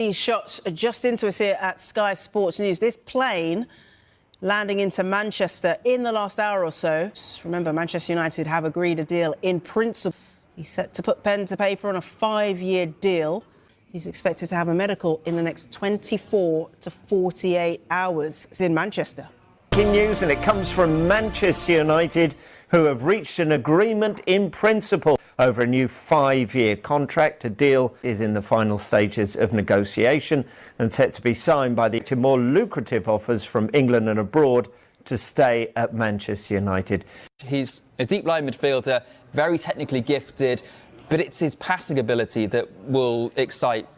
These shots are just into us here at Sky Sports News. This plane landing into Manchester in the last hour or so. Remember, Manchester United have agreed a deal in principle. He's set to put pen to paper on a 5-year deal. He's expected to have a medical in the next 24 to 48 hours. It's in Manchester. Breaking news, and it comes from Manchester United, who have reached an agreement in principle over a new 5-year contract. A deal is in the final stages of negotiation and set to be signed by the more lucrative offers from England and abroad to stay at Manchester United. He's a deep-line midfielder, very technically gifted, but it's his passing ability that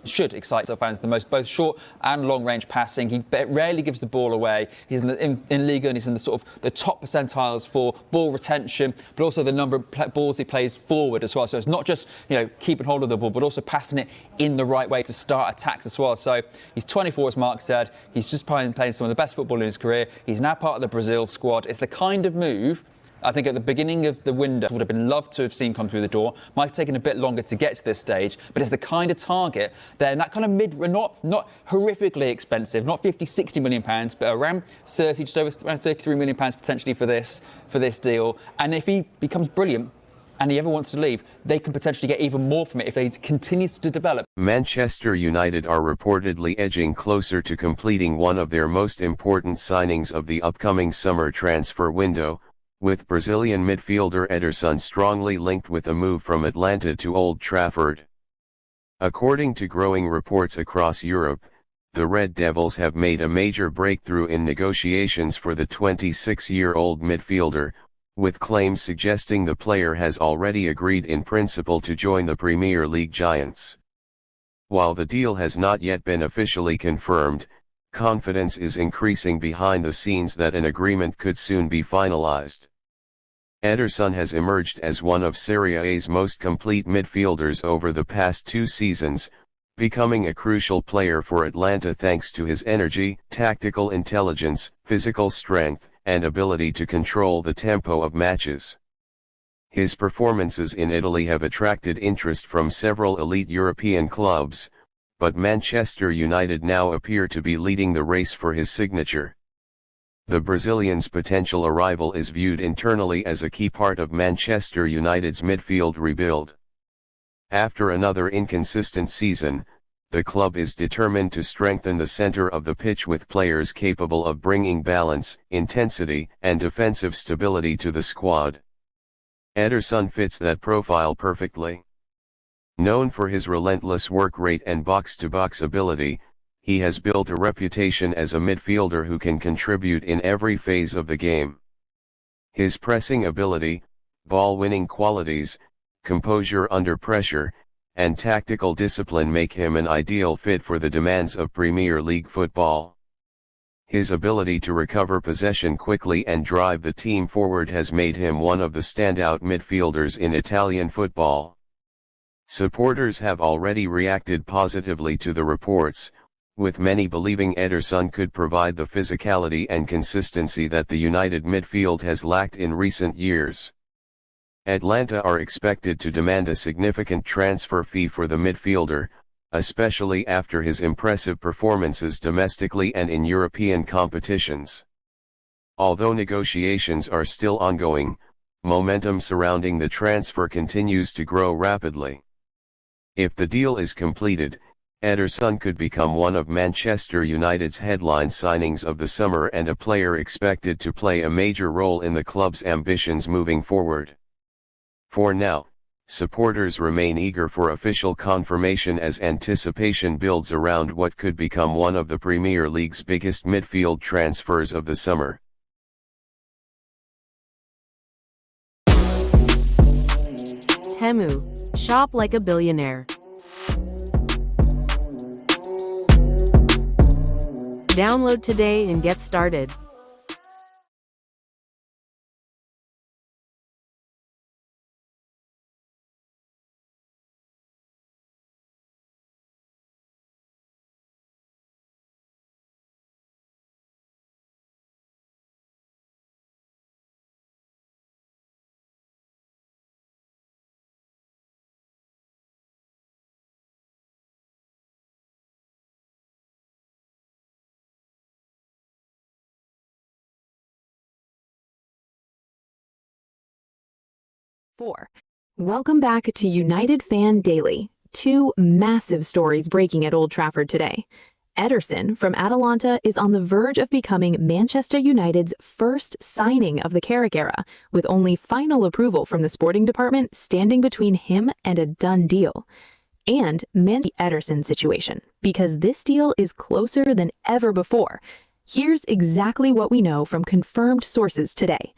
should excite our fans the most, both short and long-range passing. He rarely gives the ball away. He's in Liga, and he's in the sort of the top percentiles for ball retention, but also the number of balls he plays forward as well. So it's not just, keeping hold of the ball, but also passing it in the right way to start attacks as well. So he's 24, as Mark said. He's just playing some of the best football in his career. He's now part of the Brazil squad. It's the kind of move I think at the begining of the window would have been loved to have seen come through the door. Might have taken a bit longer to get to this stage, but it's the kind of target there, that kind of not horrifically expensive, not 50, 60 million pounds, but around 30, just over around 33 million pounds potentially for this deal. And if he becomes brilliant and he ever wants to leave, they can potentially get even more from it if he continues to develop. Manchester United are reportedly edging closer to completing one of their most important signings of the upcoming summer transfer window, with Brazilian midfielder Éderson strongly linked with a move from Atalanta to Old Trafford. According to growing reports across Europe, the Red Devils have made a major breakthrough in negotiations for the 26-year-old midfielder, with claims suggesting the player has already agreed in principle to join the Premier League giants. While the deal has not yet been officially confirmed, confidence is increasing behind the scenes that an agreement could soon be finalized. Éderson has emerged as one of Serie A's most complete midfielders over the past 2 seasons, becoming a crucial player for Atalanta thanks to his energy, tactical intelligence, physical strength, and ability to control the tempo of matches. His performances in Italy have attracted interest from several elite European clubs, but Manchester United now appear to be leading the race for his signature. The Brazilian's potential arrival is viewed internally as a key part of Manchester United's midfield rebuild. After another inconsistent season, the club is determined to strengthen the center of the pitch with players capable of bringing balance, intensity, and defensive stability to the squad. Éderson fits that profile perfectly. Known for his relentless work rate and box-to-box ability, he has built a reputation as a midfielder who can contribute in every phase of the game. His pressing ability, ball-winning qualities, composure under pressure, and tactical discipline make him an ideal fit for the demands of Premier League football. His ability to recover possession quickly and drive the team forward has made him one of the standout midfielders in Italian football. Supporters have already reacted positively to the reports, with many believing Éderson could provide the physicality and consistency that the United midfield has lacked in recent years. Atalanta are expected to demand a significant transfer fee for the midfielder, especially after his impressive performances domestically and in European competitions. Although negotiations are still ongoing, momentum surrounding the transfer continues to grow rapidly. If the deal is completed, Éderson could become one of Manchester United's headline signings of the summer and a player expected to play a major role in the club's ambitions moving forward. For now, supporters remain eager for official confirmation as anticipation builds around what could become one of the Premier League's biggest midfield transfers of the summer. Temu. Shop like a billionaire. Download today and get started. 4. Welcome back to United Fan Daily. Two massive stories breaking at Old Trafford today. Éderson from Atalanta is on the verge of becoming Manchester United's first signing of the Carrick era, with only final approval from the sporting department standing between him and a done deal. And the Éderson situation, because this deal is closer than ever before. Here's exactly what we know from confirmed sources today.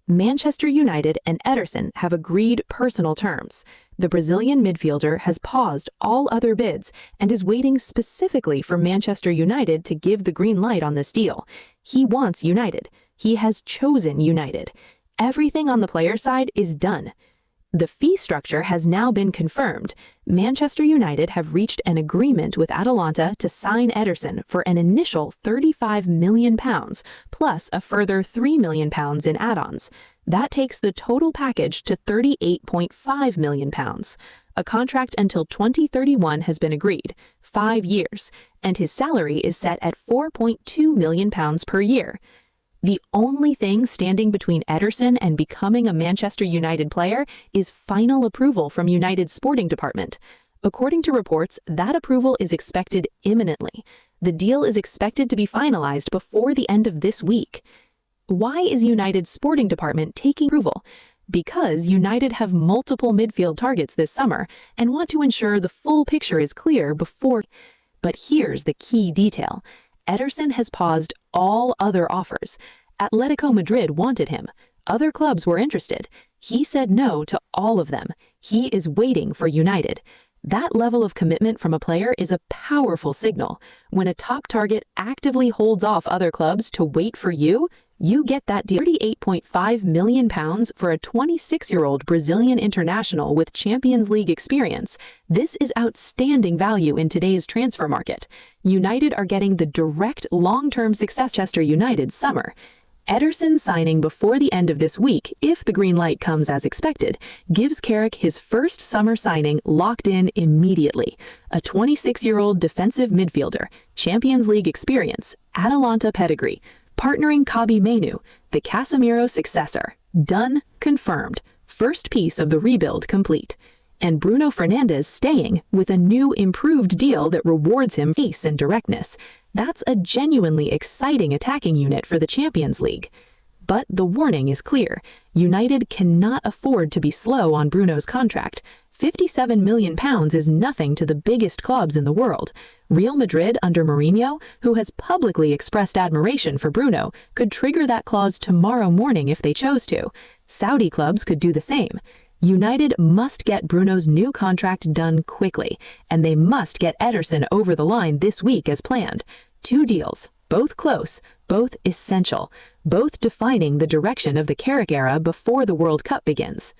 Manchester United and Éderson have agreed personal terms. The Brazilian midfielder has paused all other bids and is waiting specifically for Manchester United to give the green light on this deal. He wants United. He has chosen United. Everything on the player side is done. The fee structure has now been confirmed. Manchester United have reached an agreement with Atalanta to sign Éderson for an initial £35 million, plus a further £3 million in add-ons. That takes the total package to £38.5 million. A contract until 2031 has been agreed, 5 years, and his salary is set at £4.2 million per year. The only thing standing between Éderson and becoming a Manchester United player is final approval from United's sporting department. According to reports, that approval is expected imminently. The deal is expected to be finalized before the end of this week. Why is United's sporting department taking approval? Because United have multiple midfield targets this summer and want to ensure the full picture is clear before. But here's the key detail. Éderson has paused all other offers. Atletico Madrid wanted him. Other clubs were interested. He said no to all of them. He is waiting for United. That level of commitment from a player is a powerful signal. When a top target actively holds off other clubs to wait for you, you get that deal. £38.5 million for a 26-year-old Brazilian international with Champions League experience. This is outstanding value in today's transfer market. United are getting the direct long-term success Manchester United's summer. Éderson signing before the end of this week, if the green light comes as expected, gives Carrick his first summer signing locked in immediately. A 26-year-old defensive midfielder, Champions League experience, Atalanta pedigree, partnering Kobbie Mainoo, the Casemiro successor. Done, confirmed. First piece of the rebuild complete. And Bruno Fernandes staying with a new improved deal that rewards him pace and directness. That's a genuinely exciting attacking unit for the Champions League. But the warning is clear. United cannot afford to be slow on Bruno's contract. £57 million is nothing to the biggest clubs in the world. Real Madrid under Mourinho, who has publicly expressed admiration for Bruno, could trigger that clause tomorrow morning if they chose to. Saudi clubs could do the same. United must get Bruno's new contract done quickly, and they must get Éderson over the line this week as planned. 2 deals, both close, both essential, both defining the direction of the Carrick era before the World Cup begins.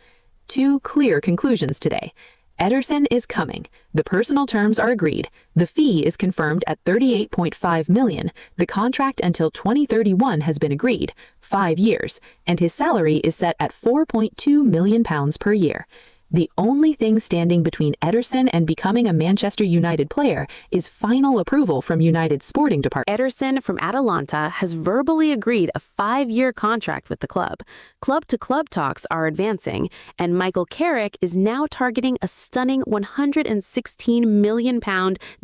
2 clear conclusions today. Éderson is coming. The personal terms are agreed. The fee is confirmed at £38.5 million. The contract until 2031 has been agreed, 5 years, and his salary is set at £4.2 million per year. The only thing standing between Éderson and becoming a Manchester United player is final approval from United's sporting department. Éderson from Atalanta has verbally agreed a 5-year contract with the club. Club-to-club talks are advancing, and Michael Carrick is now targeting a stunning £116 million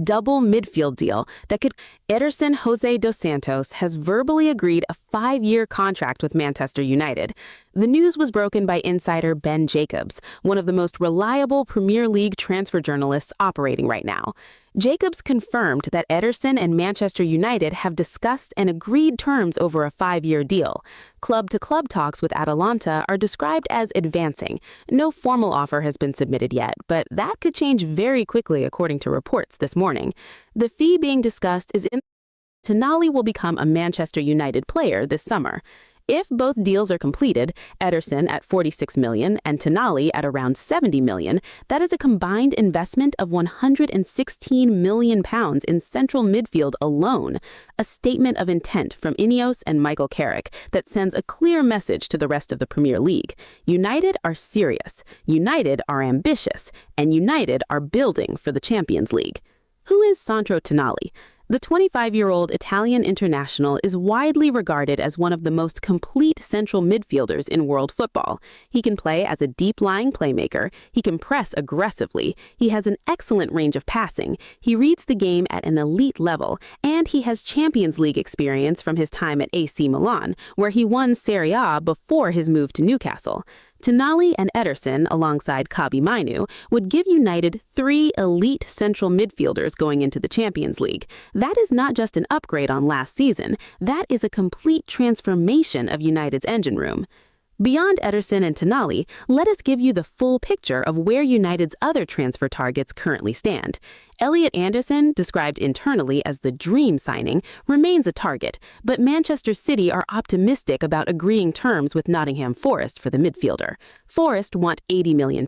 double midfield deal that could. Éderson José dos Santos has verbally agreed a 5-year contract with Manchester United. The news was broken by insider Ben Jacobs, one of the most reliable Premier League transfer journalists operating right now. Jacobs confirmed that Éderson and Manchester United have discussed and agreed terms over a 5-year deal. Club-to-club talks with Atalanta are described as advancing. No formal offer has been submitted yet, but that could change very quickly according to reports this morning. The fee being discussed is Tonali will become a Manchester United player this summer. If both deals are completed, Éderson at £46 million and Tonali at around £70 million, that is a combined investment of £116 million in central midfield alone, a statement of intent from Ineos and Michael Carrick that sends a clear message to the rest of the Premier League. United are serious, United are ambitious, and United are building for the Champions League. Who is Sandro Tonali? The 25-year-old Italian international is widely regarded as one of the most complete central midfielders in world football. He can play as a deep-lying playmaker, he can press aggressively, he has an excellent range of passing, he reads the game at an elite level, and he has Champions League experience from his time at AC Milan, where he won Serie A before his move to Newcastle. Tonali and Éderson, alongside Kobbie Mainoo, would give United 3 elite central midfielders going into the Champions League. That is not just an upgrade on last season, that is a complete transformation of United's engine room. Beyond Éderson and Tonali, let us give you the full picture of where United's other transfer targets currently stand. Elliot Anderson, described internally as the dream signing, remains a target, but Manchester City are optimistic about agreeing terms with Nottingham Forest for the midfielder. Forest want £80 million.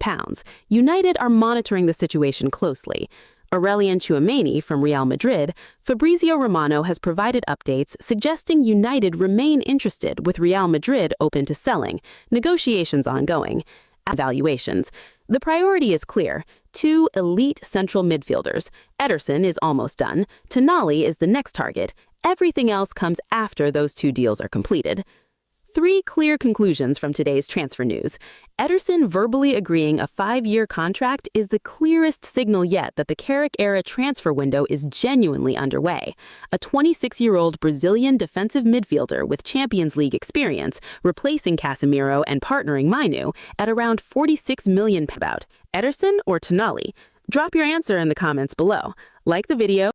United are monitoring the situation closely. Aurelien Tchouameni from Real Madrid, Fabrizio Romano has provided updates suggesting United remain interested, with Real Madrid open to selling, negotiations ongoing. Evaluations. The priority is clear: 2 elite central midfielders. Éderson is almost done. Tonali is the next target. Everything else comes after those 2 deals are completed. 3 clear conclusions from today's transfer news. Éderson verbally agreeing a 5-year contract is the clearest signal yet that the Carrick-era transfer window is genuinely underway. A 26-year-old Brazilian defensive midfielder with Champions League experience, replacing Casemiro and partnering Mainoo at around £46 million. About Éderson or Tonali? Drop your answer in the comments below. Like the video.